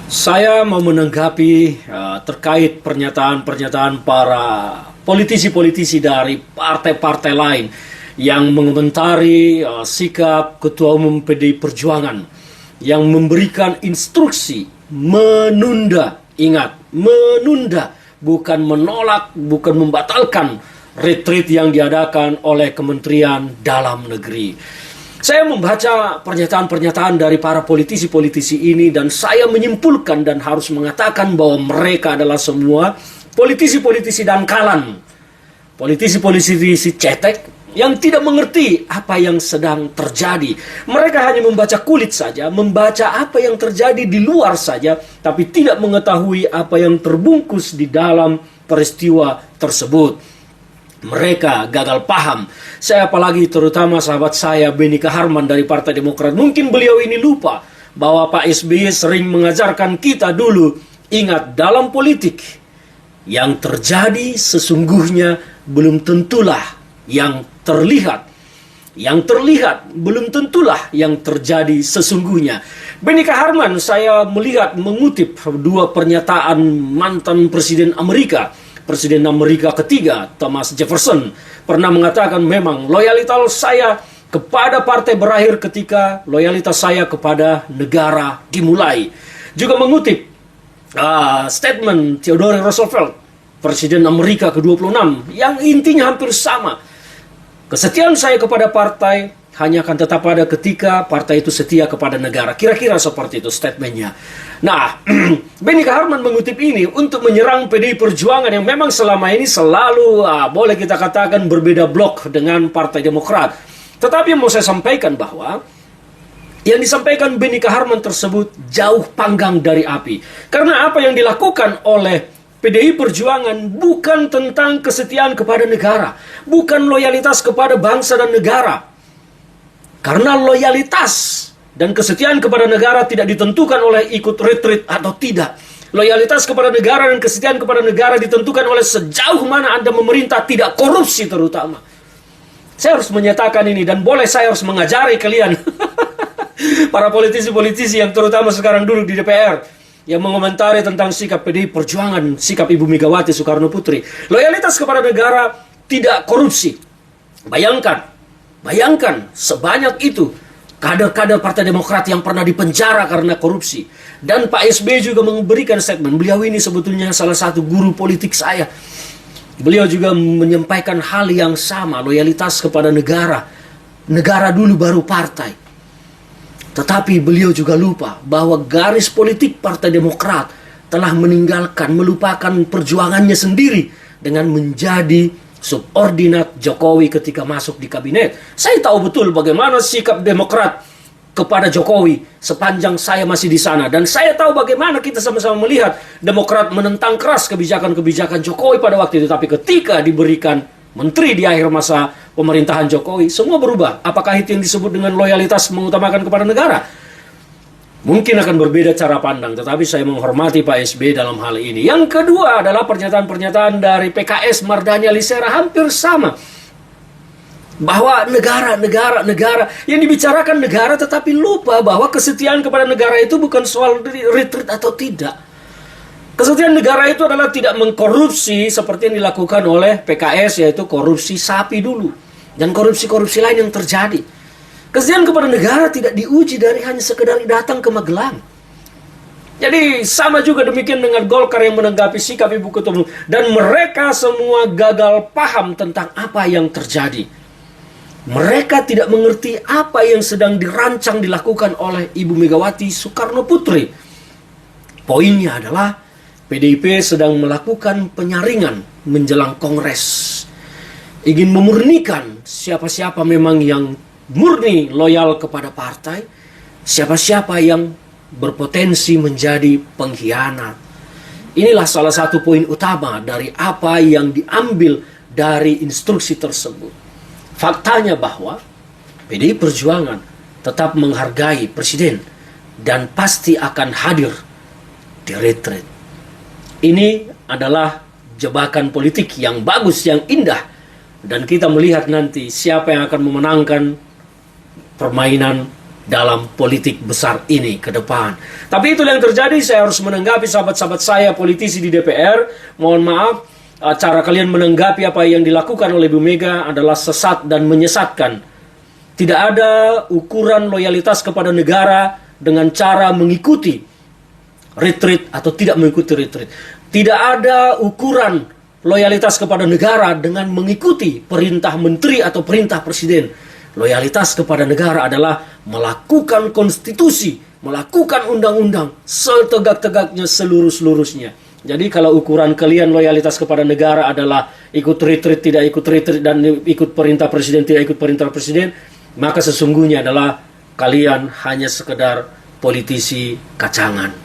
Saya mau menanggapi terkait pernyataan-pernyataan para politisi-politisi dari partai-partai lain yang mengomentari sikap Ketua Umum PDI Perjuangan yang memberikan instruksi menunda. Ingat, menunda, bukan menolak, bukan membatalkan retreat yang diadakan oleh Kementerian Dalam Negeri. Saya membaca pernyataan-pernyataan dari para politisi-politisi ini dan saya menyimpulkan dan harus mengatakan bahwa mereka adalah semua politisi-politisi dangkalan, politisi-politisi cetek yang tidak mengerti apa yang sedang terjadi. Mereka hanya membaca kulit saja, membaca apa yang terjadi di luar saja, tapi tidak mengetahui apa yang terbungkus di dalam peristiwa tersebut. Mereka gagal paham. Saya apalagi terutama sahabat saya Benny Kaharman dari Partai Demokrat. Mungkin beliau ini lupa bahwa Pak SBY sering mengajarkan kita dulu, ingat, dalam politik yang terjadi sesungguhnya belum tentulah yang terlihat. Yang terlihat belum tentulah yang terjadi sesungguhnya. Benny Kaharman saya melihat mengutip dua pernyataan mantan Presiden Amerika. Presiden Amerika ketiga, Thomas Jefferson, pernah mengatakan memang loyalitas saya kepada partai berakhir ketika loyalitas saya kepada negara dimulai. Juga mengutip statement Theodore Roosevelt, Presiden Amerika ke-26, yang intinya hampir sama. Kesetiaan saya kepada partai hanya akan tetap ada ketika partai itu setia kepada negara. Kira-kira seperti itu statementnya. Nah, Benny Kaharman mengutip ini untuk menyerang PDI Perjuangan yang memang selama ini selalu boleh kita katakan berbeda blok dengan Partai Demokrat. Tetapi yang mau saya sampaikan bahwa yang disampaikan Benny Kaharman tersebut jauh panggang dari api. Karena apa yang dilakukan oleh PDI Perjuangan bukan tentang kesetiaan kepada negara, bukan loyalitas kepada bangsa dan negara. Karena loyalitas dan kesetiaan kepada negara tidak ditentukan oleh ikut retreat atau tidak. Loyalitas kepada negara dan kesetiaan kepada negara ditentukan oleh sejauh mana Anda memerintah tidak korupsi terutama. Saya harus menyatakan ini dan boleh saya harus mengajari kalian. Para politisi-politisi yang terutama sekarang duduk di DPR. Yang mengomentari tentang sikap PDI Perjuangan, sikap Ibu Megawati Soekarno Putri. Loyalitas kepada negara tidak korupsi. Bayangkan sebanyak itu kader-kader Partai Demokrat yang pernah dipenjara karena korupsi. Dan Pak SBY juga memberikan statement. Beliau ini sebetulnya salah satu guru politik saya. Beliau juga menyampaikan hal yang sama, loyalitas kepada negara. Negara dulu baru partai. Tetapi beliau juga lupa bahwa garis politik Partai Demokrat telah meninggalkan, melupakan perjuangannya sendiri dengan menjadi subordinat Jokowi ketika masuk di kabinet. Saya tahu betul bagaimana sikap Demokrat kepada Jokowi sepanjang saya masih di sana. Dan saya tahu bagaimana kita sama-sama melihat Demokrat menentang keras kebijakan-kebijakan Jokowi pada waktu itu. Tapi ketika diberikan menteri di akhir masa pemerintahan Jokowi, semua berubah. Apakah itu yang disebut dengan loyalitas mengutamakan kepada negara? Mungkin akan berbeda cara pandang, tetapi saya menghormati Pak SBY dalam hal ini. Yang kedua adalah pernyataan-pernyataan dari PKS Mardhani Alisera hampir sama. Bahwa negara. Yang dibicarakan negara tetapi lupa bahwa kesetiaan kepada negara itu bukan soal retreat atau tidak. Kesetiaan negara itu adalah tidak mengkorupsi seperti yang dilakukan oleh PKS, yaitu korupsi sapi dulu. Dan korupsi-korupsi lain yang terjadi. Kesetiaan kepada negara tidak diuji dari hanya sekedar datang ke Magelang. Jadi sama juga demikian dengan Golkar yang menanggapi sikap Ibu Ketua Umum. Dan mereka semua gagal paham tentang apa yang terjadi. Mereka tidak mengerti apa yang sedang dirancang dilakukan oleh Ibu Megawati Soekarno Putri. Poinnya adalah PDIP sedang melakukan penyaringan menjelang Kongres. Ingin memurnikan siapa-siapa memang yang murni loyal kepada partai, siapa-siapa yang berpotensi menjadi pengkhianat. Inilah salah satu poin utama dari apa yang diambil dari instruksi tersebut. Faktanya bahwa PDI Perjuangan tetap menghargai Presiden dan pasti akan hadir di retreat. Ini adalah jebakan politik yang bagus, yang indah. Dan kita melihat nanti siapa yang akan memenangkan permainan dalam politik besar ini ke depan. Tapi itulah yang terjadi. Saya harus menanggapi sahabat-sahabat saya politisi di DPR. Mohon maaf, cara kalian menanggapi apa yang dilakukan oleh Bu Mega adalah sesat dan menyesatkan. Tidak ada ukuran loyalitas kepada negara dengan cara mengikuti retreat atau tidak mengikuti retreat. Tidak ada ukuran loyalitas kepada negara dengan mengikuti perintah menteri atau perintah presiden. Loyalitas kepada negara adalah melakukan konstitusi, melakukan undang-undang setegak-tegaknya, seluruh-seluruhnya. Jadi kalau ukuran kalian loyalitas kepada negara adalah ikut retreat, tidak ikut retreat, dan ikut perintah presiden, tidak ikut perintah presiden, maka sesungguhnya adalah kalian hanya sekedar politisi kacangan.